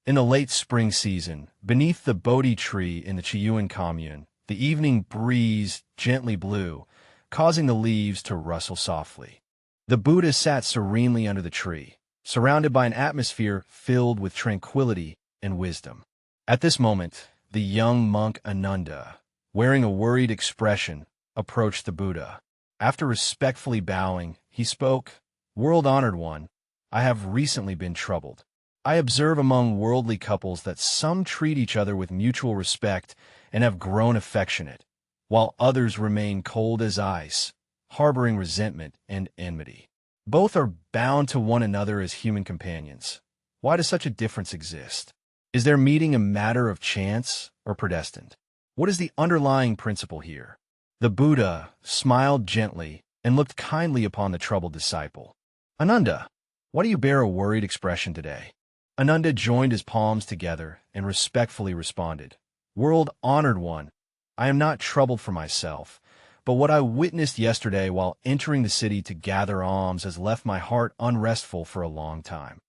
In the late spring season, beneath the Bodhi tree in the Chiyuan commune, the evening breeze gently blew, causing the leaves to rustle softly. The Buddha sat serenely under the tree, surrounded by an atmosphere filled with tranquility and wisdom. At this moment, the young monk Ananda, wearing a worried expression, approached the Buddha. After respectfully bowing, he spoke, "World-honored one, I have recently been troubled. I observe among worldly couples that some treat each other with mutual respect and have grown affectionate, while others remain cold as ice, harboring resentment and enmity. Both are bound to one another as human companions. Why does such a difference exist? Is their meeting a matter of chance or predestined? What is the underlying principle here?" The Buddha smiled gently and looked kindly upon the troubled disciple. "Ananda, why do you bear a worried expression today?" Ananda joined his palms together and respectfully responded, "World-honored one, I am not troubled for myself, but what I witnessed yesterday while entering the city to gather alms has left my heart unrestful for a long time."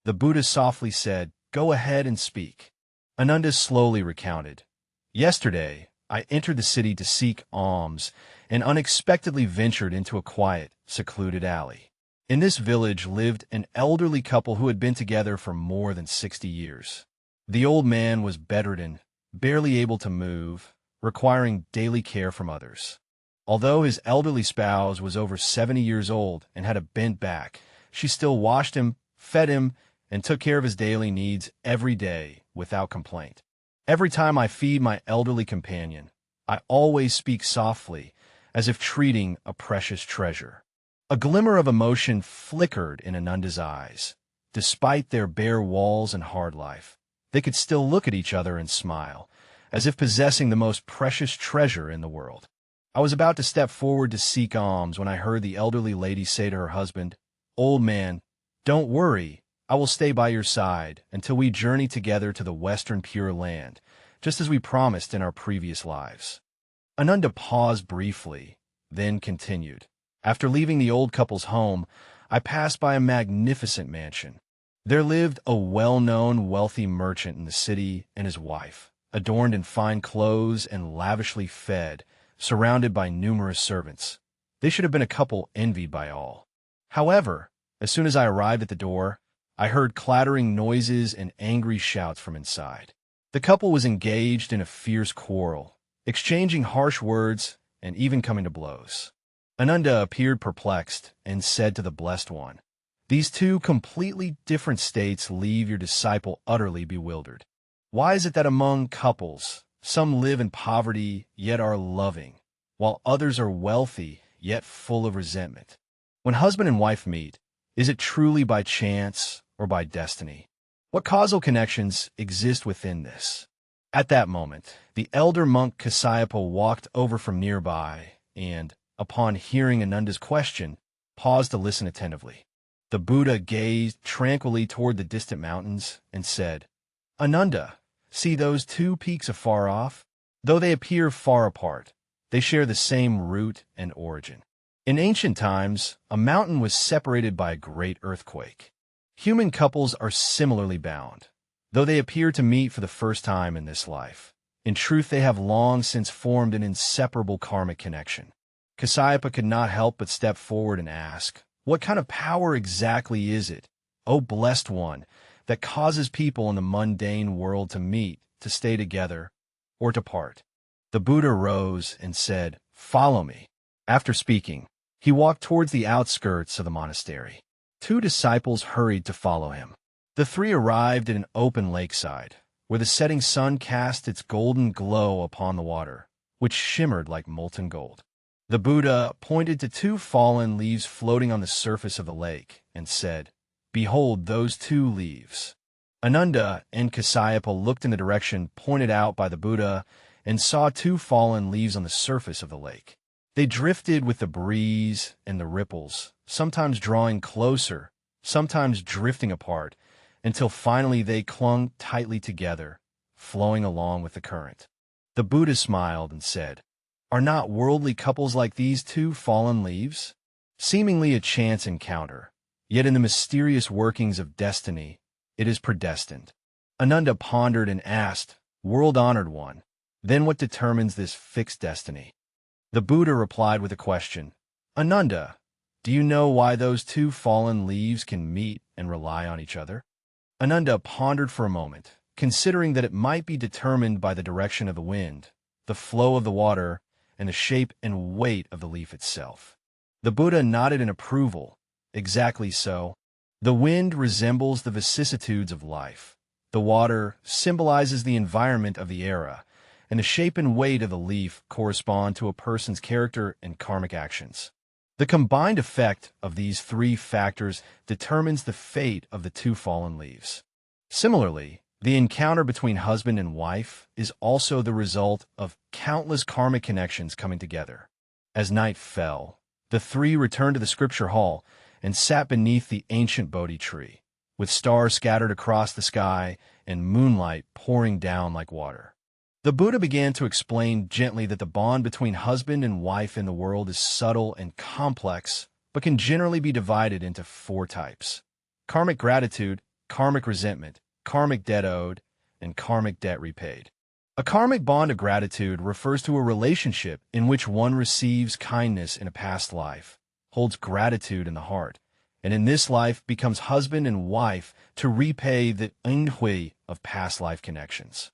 The Buddha softly said, "Go ahead and speak." Ananda slowly recounted, "Yesterday, I entered the city to seek alms and unexpectedly ventured into a quiet, secluded alley. In this village lived an elderly couple who had been together for more than 60 years. The old man was bedridden, barely able to move, requiring daily care from others. Although his elderly spouse was over 70 years old and had a bent back, she still washed him, fed him, and took care of his daily needs every day without complaint. Every time I feed my elderly companion, I always speak softly, as if treating a precious treasure." A glimmer of emotion flickered in Ananda's eyes. Despite their bare walls and hard life, they could still look at each other and smile, as if possessing the most precious treasure in the world. "I was about to step forward to seek alms when I heard the elderly lady say to her husband, 'Old man, don't worry, I will stay by your side until we journey together to the Western Pure Land, just as we promised in our previous lives.'" Ananda paused briefly, then continued, "After leaving the old couple's home, I passed by a magnificent mansion. There lived a well-known wealthy merchant in the city and his wife, adorned in fine clothes and lavishly fed, surrounded by numerous servants. They should have been a couple envied by all. However, as soon as I arrived at the door, I heard clattering noises and angry shouts from inside. The couple was engaged in a fierce quarrel, exchanging harsh words and even coming to blows. Ananda appeared perplexed and said to the Blessed One, "These two completely different states leave your disciple utterly bewildered. Why is it that among couples, some live in poverty yet are loving, while others are wealthy yet full of resentment? When husband and wife meet, is it truly by chance or by destiny? What causal connections exist within this?" At that moment, the elder monk Kasyapa walked over from nearby and, upon hearing Ananda's question, paused to listen attentively. The Buddha gazed tranquilly toward the distant mountains and said, "Ananda, see those two peaks afar off? Though they appear far apart, they share the same root and origin. In ancient times, a mountain was separated by a great earthquake. Human couples are similarly bound, though they appear to meet for the first time in this life. In truth, they have long since formed an inseparable karmic connection." Kasyapa could not help but step forward and ask, "What kind of power exactly is it, O Blessed One, that causes people in the mundane world to meet, to stay together, or to part?" The Buddha rose and said, "Follow me." After speaking, he walked towards the outskirts of the monastery. 2 disciples hurried to follow him. The 3 arrived at an open lakeside, where the setting sun cast its golden glow upon the water, which shimmered like molten gold. The Buddha pointed to 2 fallen leaves floating on the surface of the lake and said, "Behold those 2 leaves." Ananda and Kasyapa looked in the direction pointed out by the Buddha and saw 2 fallen leaves on the surface of the lake. They drifted with the breeze and the ripples, sometimes drawing closer, sometimes drifting apart, until finally they clung tightly together, flowing along with the current. The Buddha smiled and said, "Are not worldly couples like these 2 fallen leaves? Seemingly a chance encounter, yet in the mysterious workings of destiny, it is predestined. Ananda pondered and asked, "World-honored one, then what determines this fixed destiny?" The Buddha replied with a question. "Ananda, do you know why those two fallen leaves can meet and rely on each other?" Ananda pondered for a moment, considering that it might be determined by the direction of the wind, the flow of the water, and the shape and weight of the leaf itself. The Buddha nodded in approval. Exactly so. The wind resembles the vicissitudes of life. The water symbolizes the environment of the era, and the shape and weight of the leaf correspond to a person's character and karmic actions. The combined effect of these three factors determines the fate of the two fallen leaves. Similarly, the encounter between husband and wife is also the result of countless karmic connections coming together. As night fell, the three returned to the scripture hall and sat beneath the ancient Bodhi tree, with stars scattered across the sky and moonlight pouring down like water. The Buddha began to explain gently that the bond between husband and wife in the world is subtle and complex, but can generally be divided into four types: karmic gratitude, karmic resentment, karmic debt owed, and karmic debt repaid. A karmic bond of gratitude refers to a relationship in which one receives kindness in a past life, holds gratitude in the heart, and in this life becomes husband and wife to repay the hui of past life connections.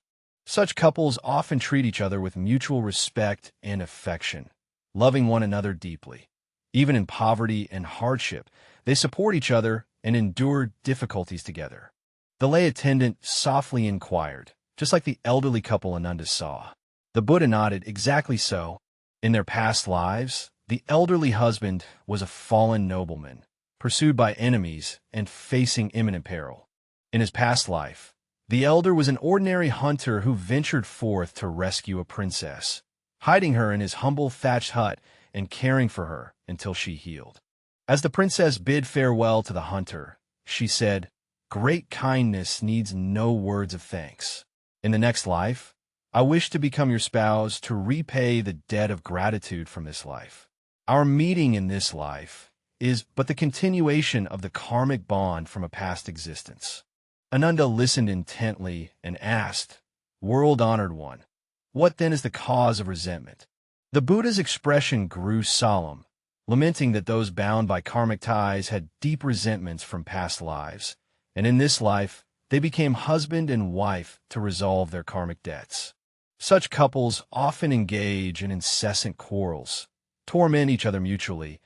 Such couples often treat each other with mutual respect and affection, loving one another deeply. Even in poverty and hardship, they support each other and endure difficulties together. The lay attendant softly inquired, just like the elderly couple Ananda saw. The Buddha nodded. Exactly so. In their past lives, the elderly husband was a fallen nobleman, pursued by enemies and facing imminent peril. In his past life, the elder was an ordinary hunter who ventured forth to rescue a princess, hiding her in his humble thatched hut and caring for her until she healed. As the princess bid farewell to the hunter, she said, "Great kindness needs no words of thanks. In the next life, I wish to become your spouse to repay the debt of gratitude from this life. Our meeting in this life is but the continuation of the karmic bond from a past existence." Ananda listened intently and asked, "World-honored one, what then is the cause of resentment?" The Buddha's expression grew solemn, lamenting that those bound by karmic ties had deep resentments from past lives, and in this life they became husband and wife to resolve their karmic debts. Such couples often engage in incessant quarrels, torment each other mutually,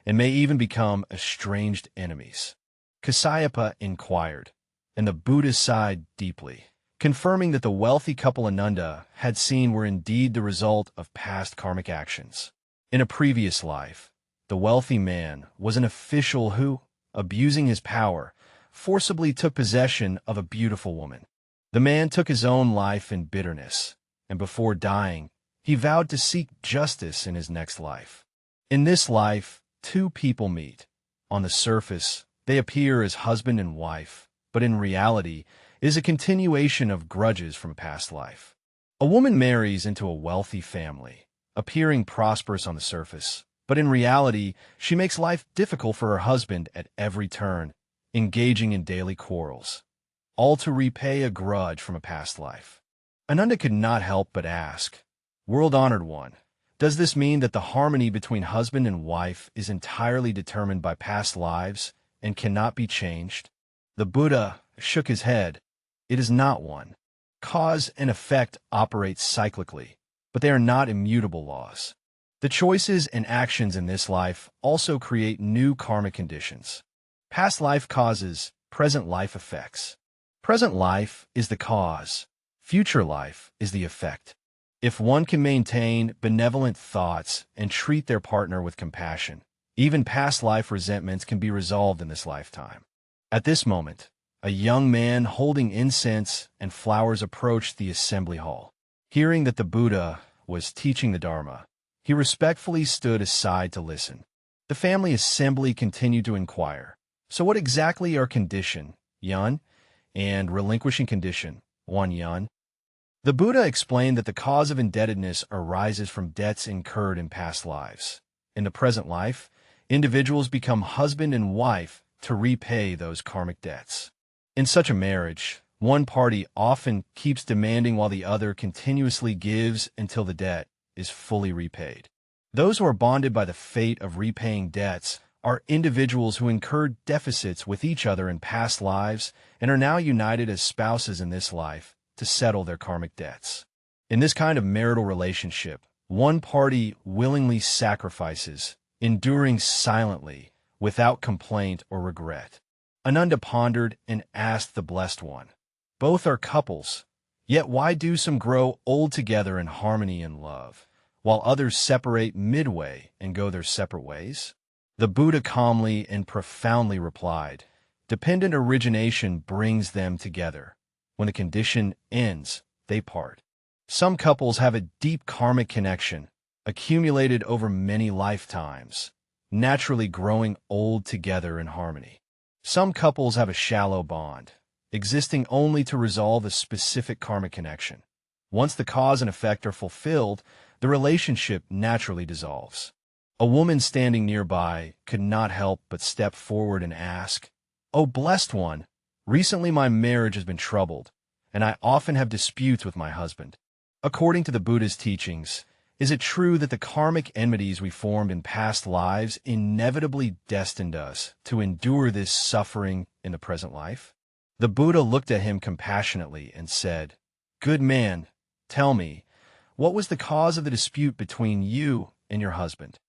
and may even become estranged enemies. Kasyapa inquired, and the Buddha sighed deeply, confirming that the wealthy couple Ananda had seen were indeed the result of past karmic actions. In a previous life, the wealthy man was an official who, abusing his power, forcibly took possession of a beautiful woman. The man took his own life in bitterness, and before dying, he vowed to seek justice in his next life. In this life, two people meet. On the surface, they appear as husband and wife, but in reality, it is a continuation of grudges from a past life. A woman marries into a wealthy family, appearing prosperous on the surface, but in reality, she makes life difficult for her husband at every turn, engaging in daily quarrels, all to repay a grudge from a past life. Ananda could not help but ask, "World-honored one, does this mean that the harmony between husband and wife is entirely determined by past lives and cannot be changed?" The Buddha shook his head. It is not one. Cause and effect operate cyclically, but they are not immutable laws. The choices and actions in this life also create new karmic conditions. Past life causes, present life effects. Present life is the cause. Future life is the effect. If one can maintain benevolent thoughts and treat their partner with compassion, even past life resentments can be resolved in this lifetime. At this moment, a young man holding incense and flowers approached the assembly hall. Hearing that the Buddha was teaching the Dharma, he respectfully stood aside to listen. The family assembly continued to inquire, "So what exactly are condition, yun, and relinquishing condition, one yun?" The Buddha explained that the cause of indebtedness arises from debts incurred in past lives. In the present life, individuals become husband and wife to repay those karmic debts. In such a marriage, One party often keeps demanding while the other continuously gives until the debt is fully repaid. Those who are bonded by the fate of repaying debts are individuals who incurred deficits with each other in past lives and are now united as spouses in this life to settle their karmic debts. In this kind of marital relationship, one party willingly sacrifices, enduring silently, without complaint or regret. Ananda pondered and asked the Blessed One, "Both are couples, yet why do some grow old together in harmony and love, while others separate midway and go their separate ways?" The Buddha calmly and profoundly replied, "Dependent origination brings them together. When the condition ends, they part. Some couples have a deep karmic connection, accumulated over many lifetimes, naturally growing old together in harmony. Some couples have a shallow bond, existing only to resolve a specific karmic connection. Once the cause and effect are fulfilled, the relationship naturally dissolves." A woman standing nearby could not help but step forward and ask, "O Blessed One, recently my marriage has been troubled, and I often have disputes with my husband. According to the Buddha's teachings, is it true that the karmic enmities we formed in past lives inevitably destined us to endure this suffering in the present life?" The Buddha looked at him compassionately and said, "Good man, tell me, what was the cause of the dispute between you and your husband?"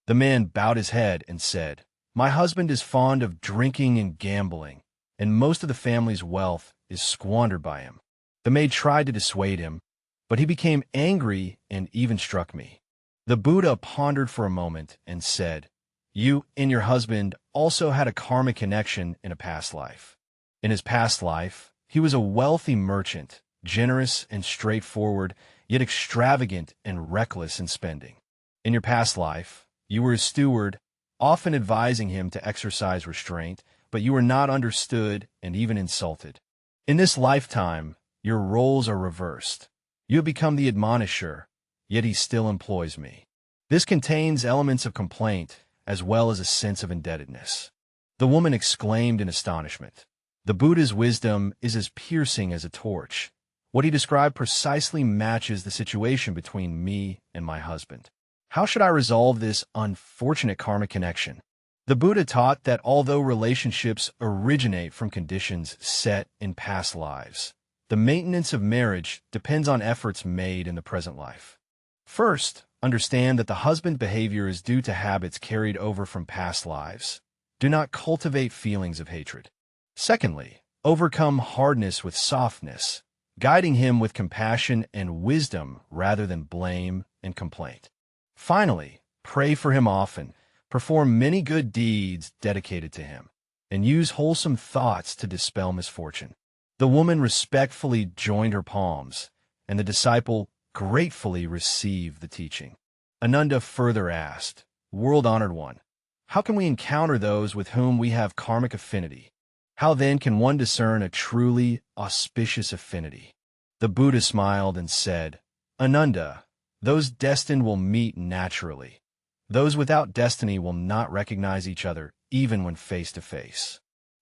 The man bowed his head and said, "My husband is fond of drinking and gambling, and most of the family's wealth is squandered by him." The maid tried to dissuade him, but he became angry and even struck me. The Buddha pondered for a moment and said, "You and your husband also had a karmic connection in a past life. In his past life, he was a wealthy merchant, generous and straightforward, yet extravagant and reckless in spending. In your past life, you were a steward, often advising him to exercise restraint, but you were not understood and even insulted. In this lifetime, your roles are reversed. You have become the admonisher, yet he still employs me. This contains elements of complaint as well as a sense of indebtedness." The woman exclaimed in astonishment, "The Buddha's wisdom is as piercing as a torch. What he described precisely matches the situation between me and my husband. How should I resolve this unfortunate karmic connection?" The Buddha taught that although relationships originate from conditions set in past lives, the maintenance of marriage depends on efforts made in the present life. First, understand that the husband behavior is due to habits carried over from past lives. Do not cultivate feelings of hatred. Secondly, overcome hardness with softness, guiding him with compassion and wisdom rather than blame and complaint. Finally, pray for him often, perform many good deeds dedicated to him, and use wholesome thoughts to dispel misfortune. The woman respectfully joined her palms, and the disciple gratefully received the teaching. Ananda further asked, "World-honored one, how can we encounter those with whom we have karmic affinity? How then can one discern a truly auspicious affinity?" The Buddha smiled and said, "Ananda, those destined will meet naturally. Those without destiny will not recognize each other even when face to face.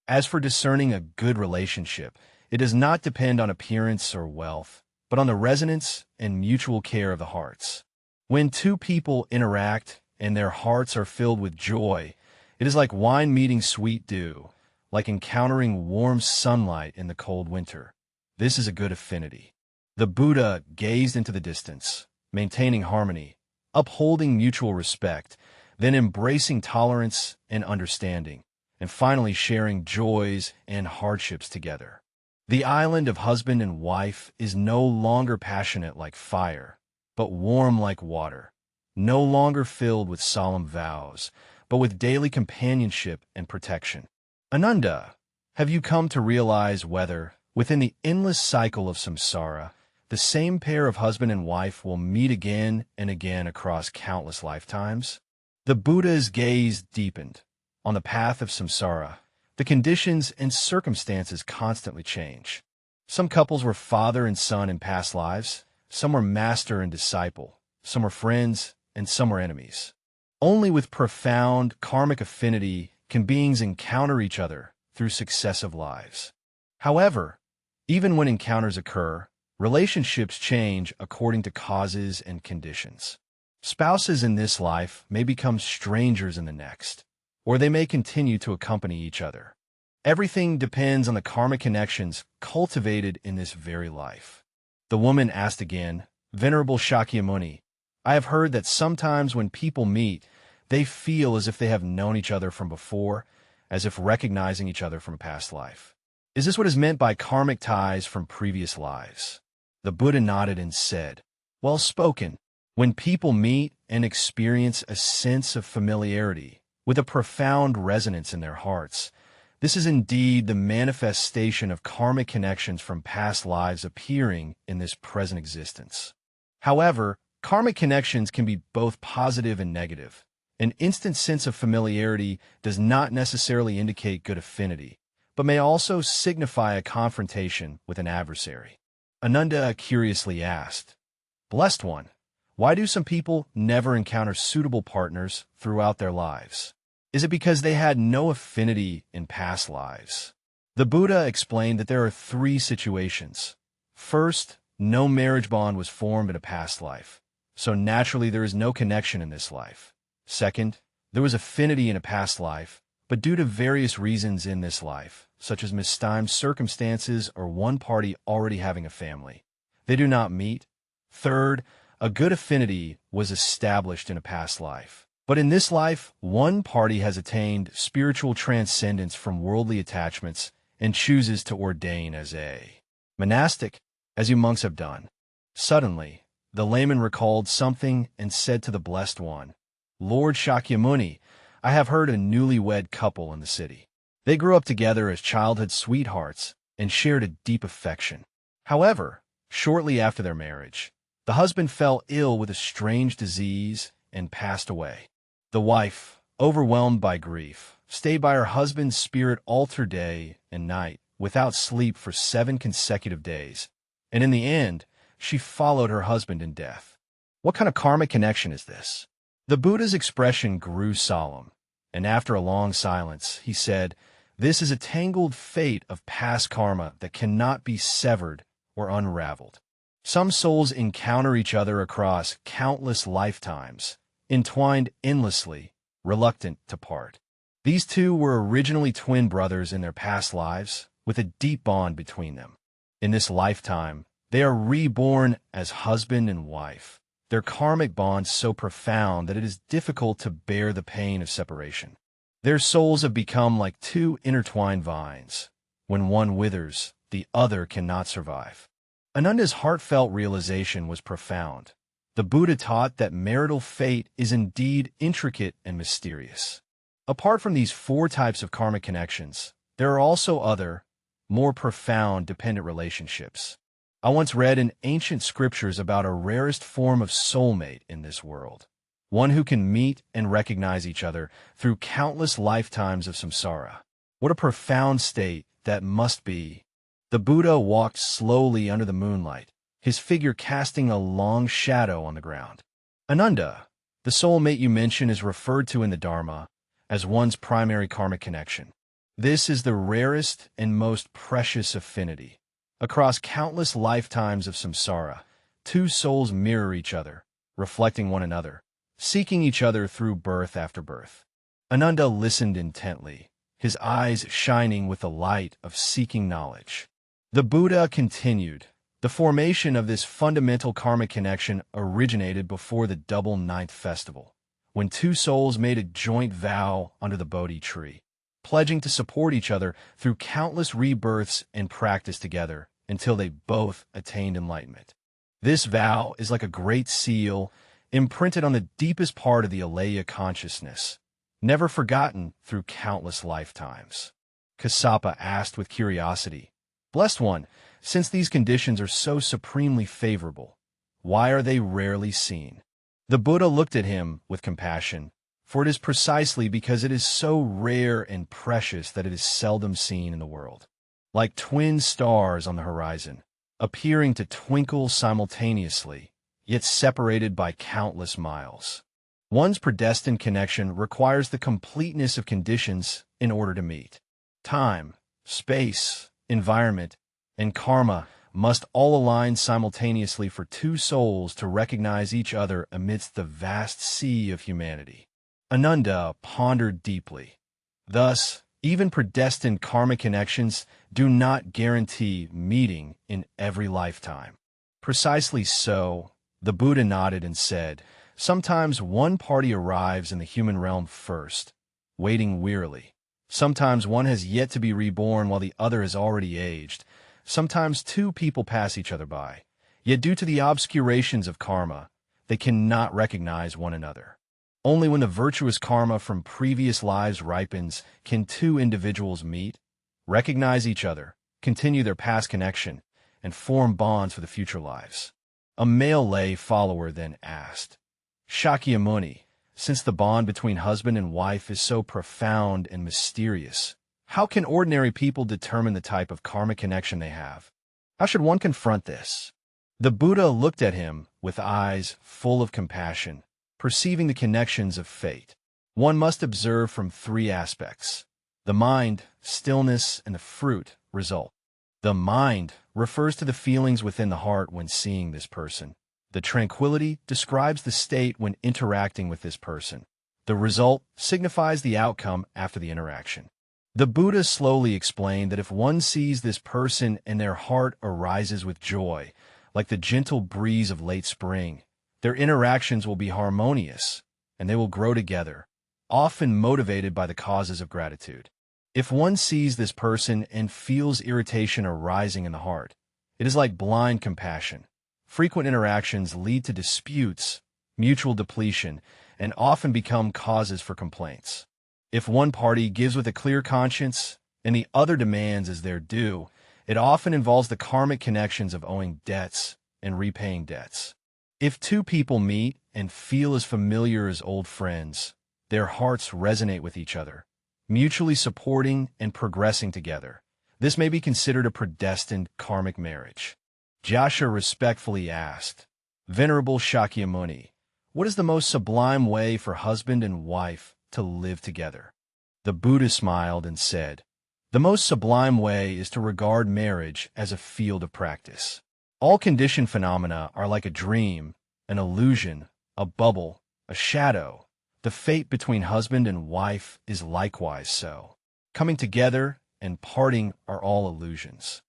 As for discerning a good relationship, it does not depend on appearance or wealth, but on the resonance and mutual care of the hearts. When two people interact and their hearts are filled with joy, it is like wine meeting sweet dew, like encountering warm sunlight in the cold winter. This is a good affinity." The Buddha gazed into the distance, maintaining harmony, upholding mutual respect, then embracing tolerance and understanding, and finally sharing joys and hardships together. The island of husband and wife is no longer passionate like fire, but warm like water, no longer filled with solemn vows, but with daily companionship and protection. Ananda, have you come to realize whether, within the endless cycle of samsara, the same pair of husband and wife will meet again and again across countless lifetimes? The Buddha's gaze deepened. On the path of samsara, the conditions and circumstances constantly change. Some couples were father and son in past lives, some were master and disciple, some were friends, and some were enemies. Only with profound karmic affinity can beings encounter each other through successive lives. However, Even when encounters occur, relationships change according to causes and conditions. Spouses in this life may become strangers in the next, or they may continue to accompany each other. Everything depends on the karmic connections cultivated in this very life. The woman asked again, Venerable Shakyamuni, I have heard that sometimes when people meet, they feel as if they have known each other from before, as if recognizing each other from a past life. Is this what is meant by karmic ties from previous lives? The Buddha nodded and said, Well spoken. When people meet and experience a sense of familiarity with a profound resonance in their hearts, this is indeed the manifestation of karmic connections from past lives appearing in this present existence. However, karmic connections can be both positive and negative. An instant sense of familiarity does not necessarily indicate good affinity, but may also signify a confrontation with an adversary. Ananda curiously asked, Blessed One, why do some people never encounter suitable partners throughout their lives? Is it because they had no affinity in past lives? The Buddha explained that there are three situations. First, no marriage bond was formed in a past life, so naturally there is no connection in this life. Second, there was affinity in a past life, but due to various reasons in this life, such as mistimed circumstances or one party already having a family, they do not meet. Third, a good affinity was established in a past life. But in this life, one party has attained spiritual transcendence from worldly attachments and chooses to ordain as a monastic, as you monks have done. Suddenly, the layman recalled something and said to the Blessed One, Lord Shakyamuni, I have heard a newlywed couple in the city. They grew up together as childhood sweethearts and shared a deep affection. However, shortly after their marriage, the husband fell ill with a strange disease and passed away. The wife, overwhelmed by grief, stayed by her husband's spirit altar day and night without sleep for 7 consecutive days, and in the end, she followed her husband in death. What kind of karmic connection is this? The Buddha's expression grew solemn, and after a long silence, he said, This is a tangled fate of past karma that cannot be severed or unraveled. Some souls encounter each other across countless lifetimes, entwined endlessly, reluctant to part. These two were originally twin brothers in their past lives, with a deep bond between them. In this lifetime, they are reborn as husband and wife, their karmic bond so profound that it is difficult to bear the pain of separation. Their souls have become like two intertwined vines. When one withers, the other cannot survive. Ananda's heartfelt realization was profound. The Buddha taught that marital fate is indeed intricate and mysterious. Apart from these 4 types of karmic connections, there are also other, more profound dependent relationships. I once read in ancient scriptures about a rarest form of soulmate in this world, one who can meet and recognize each other through countless lifetimes of samsara. What a profound state that must be. The Buddha walked slowly under the moonlight, his figure casting a long shadow on the ground. Ananda, the soulmate you mention, is referred to in the Dharma as one's primary karmic connection. This is the rarest and most precious affinity. Across countless lifetimes of samsara, 2 souls mirror each other, reflecting one another, seeking each other through birth after birth. Ananda listened intently, his eyes shining with the light of seeking knowledge. The Buddha continued, The formation of this fundamental karmic connection originated before the double ninth festival, when 2 souls made a joint vow under the Bodhi tree, pledging to support each other through countless rebirths and practice together until they both attained enlightenment. This vow is like a great seal imprinted on the deepest part of the Alaya consciousness, never forgotten through countless lifetimes. Kassapa asked with curiosity, Blessed One, since these conditions are so supremely favorable, why are they rarely seen? The Buddha looked at him with compassion, for it is precisely because it is so rare and precious that it is seldom seen in the world. Like twin stars on the horizon, appearing to twinkle simultaneously, yet separated by countless miles. One's predestined connection requires the completeness of conditions in order to meet. Time, space, environment, and karma must all align simultaneously for two souls to recognize each other amidst the vast sea of humanity. Ananda pondered deeply. Thus, even predestined karmic connections do not guarantee meeting in every lifetime. Precisely so, the Buddha nodded and said, sometimes one party arrives in the human realm first, waiting wearily. Sometimes one has yet to be reborn while the other has already aged. Sometimes two people pass each other by, yet due to the obscurations of karma, they cannot recognize one another. Only when the virtuous karma from previous lives ripens can two individuals meet, recognize each other, continue their past connection, and form bonds for the future lives. A male lay follower then asked, Shakyamuni, since the bond between husband and wife is so profound and mysterious, how can ordinary people determine the type of karmic connection they have? How should one confront this? The Buddha looked at him with eyes full of compassion, perceiving the connections of fate. One must observe from three aspects: the mind, stillness, and the fruit, result. The mind refers to the feelings within the heart when seeing this person. The tranquility describes the state when interacting with this person. The result signifies the outcome after the interaction. The Buddha slowly explained that if one sees this person and their heart arises with joy, like the gentle breeze of late spring, their interactions will be harmonious, and they will grow together, often motivated by the causes of gratitude. If one sees this person and feels irritation arising in the heart, it is like blind compassion. Frequent interactions lead to disputes, mutual depletion, and often become causes for complaints. If one party gives with a clear conscience and the other demands as their due, it often involves the karmic connections of owing debts and repaying debts. If two people meet and feel as familiar as old friends, their hearts resonate with each other, mutually supporting and progressing together. This may be considered a predestined karmic marriage. Jasha respectfully asked, Venerable Shakyamuni, what is the most sublime way for husband and wife to live together? The Buddha smiled and said, the most sublime way is to regard marriage as a field of practice. All conditioned phenomena are like a dream, an illusion, a bubble, a shadow. The fate between husband and wife is likewise so. Coming together and parting are all illusions.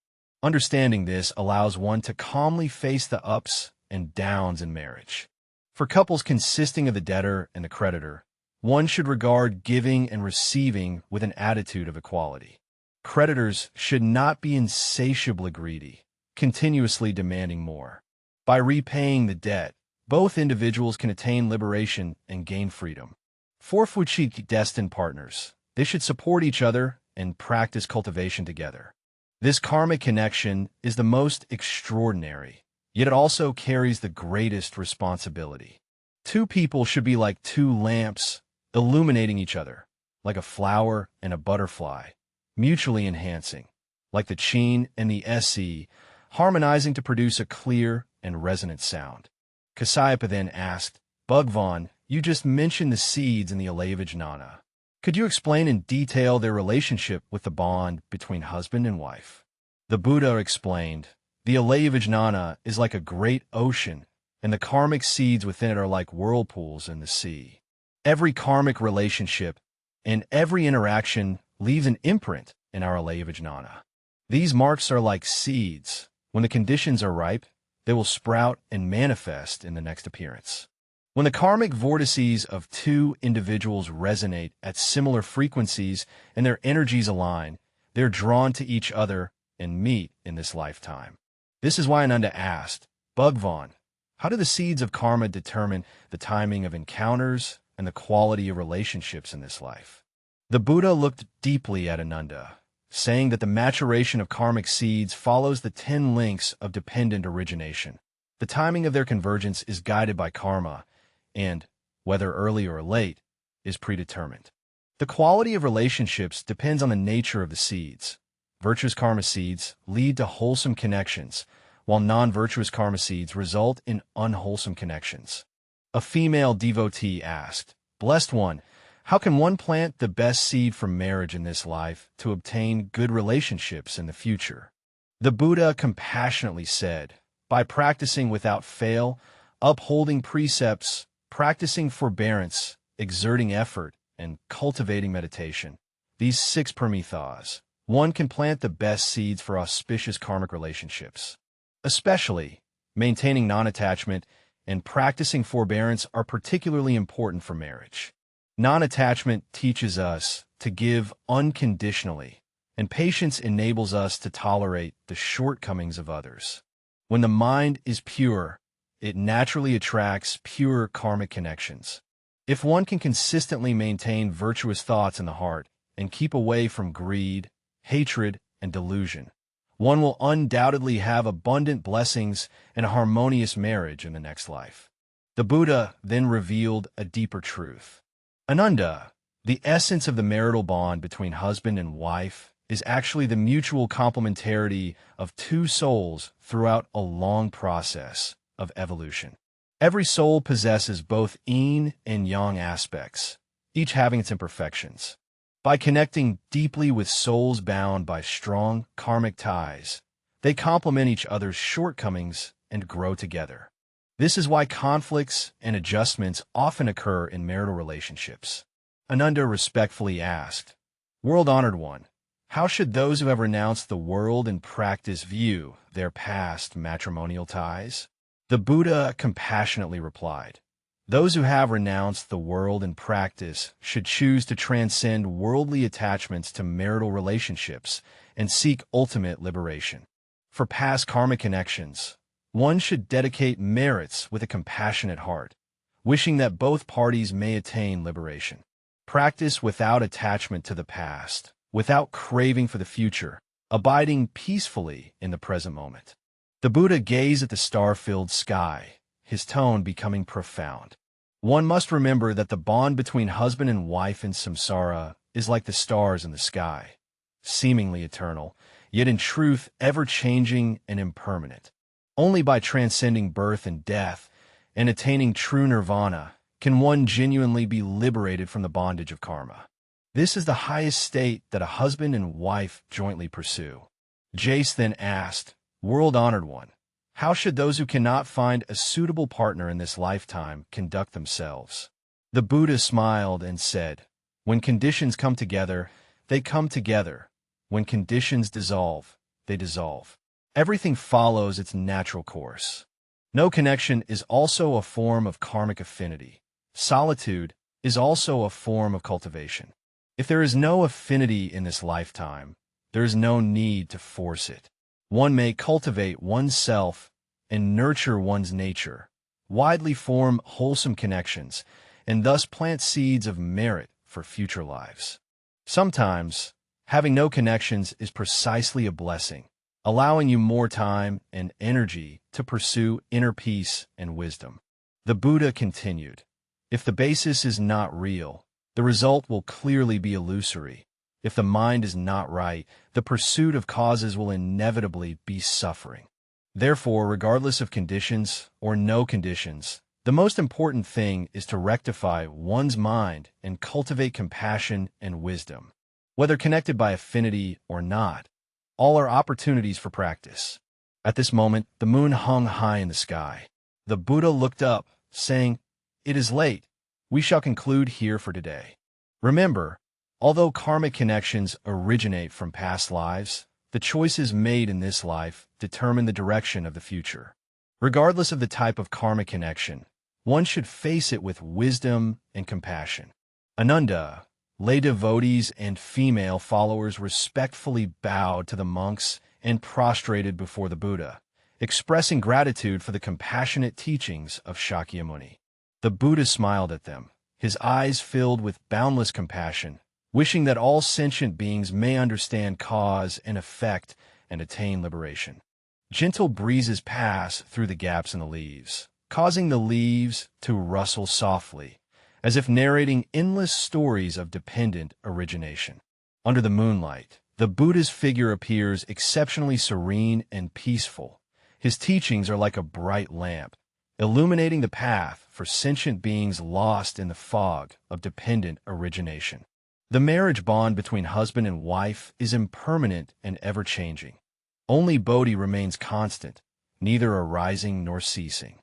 Understanding this allows one to calmly face the ups and downs in marriage. For couples consisting of the debtor and the creditor, one should regard giving and receiving with an attitude of equality. Creditors should not be insatiably greedy, continuously demanding more. By repaying the debt, both individuals can attain liberation and gain freedom. For Fuchi destined partners, they should support each other and practice cultivation together. This karmic connection is the most extraordinary, yet it also carries the greatest responsibility. Two people should be like two lamps, illuminating each other, like a flower and a butterfly, mutually enhancing, like the chin and the se, harmonizing to produce a clear and resonant sound. Kasyapa then asked, Bhagwan, you just mentioned the seeds in the Illuminates. Could you explain in detail their relationship with the bond between husband and wife? The Buddha explained, the illuminates is like a great ocean, and the karmic seeds within it are like whirlpools in the sea. Every karmic relationship and every interaction leaves an imprint in our illuminates. These marks are like seeds. When the conditions are ripe, they will sprout and manifest in the next appearance. When the karmic vortices of two individuals resonate at similar frequencies and their energies align, they're drawn to each other and meet in this lifetime. This is why Ananda asked, Bhagwan, how do the seeds of karma determine the timing of encounters and the quality of relationships in this life? The Buddha looked deeply at Ananda, saying that the maturation of karmic seeds follows the 10 links of dependent origination. The timing of their convergence is guided by karma, and, whether early or late, is predetermined. The quality of relationships depends on the nature of the seeds. Virtuous karma seeds lead to wholesome connections, while non-virtuous karma seeds result in unwholesome connections. A female devotee asked, Blessed One, how can one plant the best seed for marriage in this life to obtain good relationships in the future? The Buddha compassionately said, by practicing without fail, upholding precepts, practicing forbearance, exerting effort, and cultivating meditation, these 6 parmithas, one can plant the best seeds for auspicious karmic relationships. Especially, maintaining non-attachment and practicing forbearance are particularly important for marriage. Non-attachment teaches us to give unconditionally, and patience enables us to tolerate the shortcomings of others. When the mind is pure, it naturally attracts pure karmic connections. If one can consistently maintain virtuous thoughts in the heart and keep away from greed, hatred, and delusion, one will undoubtedly have abundant blessings and a harmonious marriage in the next life. The Buddha then revealed a deeper truth. Ananda, the essence of the marital bond between husband and wife, is actually the mutual complementarity of 2 souls throughout a long process of evolution. Every soul possesses both yin and yang aspects, each having its imperfections. By connecting deeply with souls bound by strong karmic ties, they complement each other's shortcomings and grow together. This is why conflicts and adjustments often occur in marital relationships. Ananda respectfully asked, "World-honored one, how should those who have renounced the world and practice view their past matrimonial ties?" The Buddha compassionately replied, "Those who have renounced the world and practice should choose to transcend worldly attachments to marital relationships and seek ultimate liberation. For past karmic connections, one should dedicate merits with a compassionate heart, wishing that both parties may attain liberation. Practice without attachment to the past, without craving for the future, abiding peacefully in the present moment." The Buddha gazed at the star-filled sky, his tone becoming profound. One must remember that the bond between husband and wife in samsara is like the stars in the sky, seemingly eternal, yet in truth ever-changing and impermanent. Only by transcending birth and death and attaining true nirvana can one genuinely be liberated from the bondage of karma. This is the highest state that a husband and wife jointly pursue. Jace then asked, "World-honored one, how should those who cannot find a suitable partner in this lifetime conduct themselves?" The Buddha smiled and said, "When conditions come together, they come together. When conditions dissolve, they dissolve. Everything follows its natural course. No connection is also a form of karmic affinity. Solitude is also a form of cultivation. If there is no affinity in this lifetime, there is no need to force it. One may cultivate oneself and nurture one's nature, widely form wholesome connections, and thus plant seeds of merit for future lives. Sometimes, having no connections is precisely a blessing, allowing you more time and energy to pursue inner peace and wisdom." The Buddha continued, "If the basis is not real, the result will clearly be illusory. If the mind is not right, the pursuit of causes will inevitably be suffering. Therefore, regardless of conditions or no conditions, the most important thing is to rectify one's mind and cultivate compassion and wisdom. Whether connected by affinity or not, all are opportunities for practice." At this moment, the moon hung high in the sky. The Buddha looked up, saying, "It is late. We shall conclude here for today. Remember, although karmic connections originate from past lives, the choices made in this life determine the direction of the future. Regardless of the type of karmic connection, one should face it with wisdom and compassion." Ananda, lay devotees and female followers respectfully bowed to the monks and prostrated before the Buddha, expressing gratitude for the compassionate teachings of Shakyamuni. The Buddha smiled at them, his eyes filled with boundless compassion, wishing that all sentient beings may understand cause and effect and attain liberation. Gentle breezes pass through the gaps in the leaves, causing the leaves to rustle softly, as if narrating endless stories of dependent origination. Under the moonlight, the Buddha's figure appears exceptionally serene and peaceful. His teachings are like a bright lamp, illuminating the path for sentient beings lost in the fog of dependent origination. The marriage bond between husband and wife is impermanent and ever-changing. Only Bodhi remains constant, neither arising nor ceasing.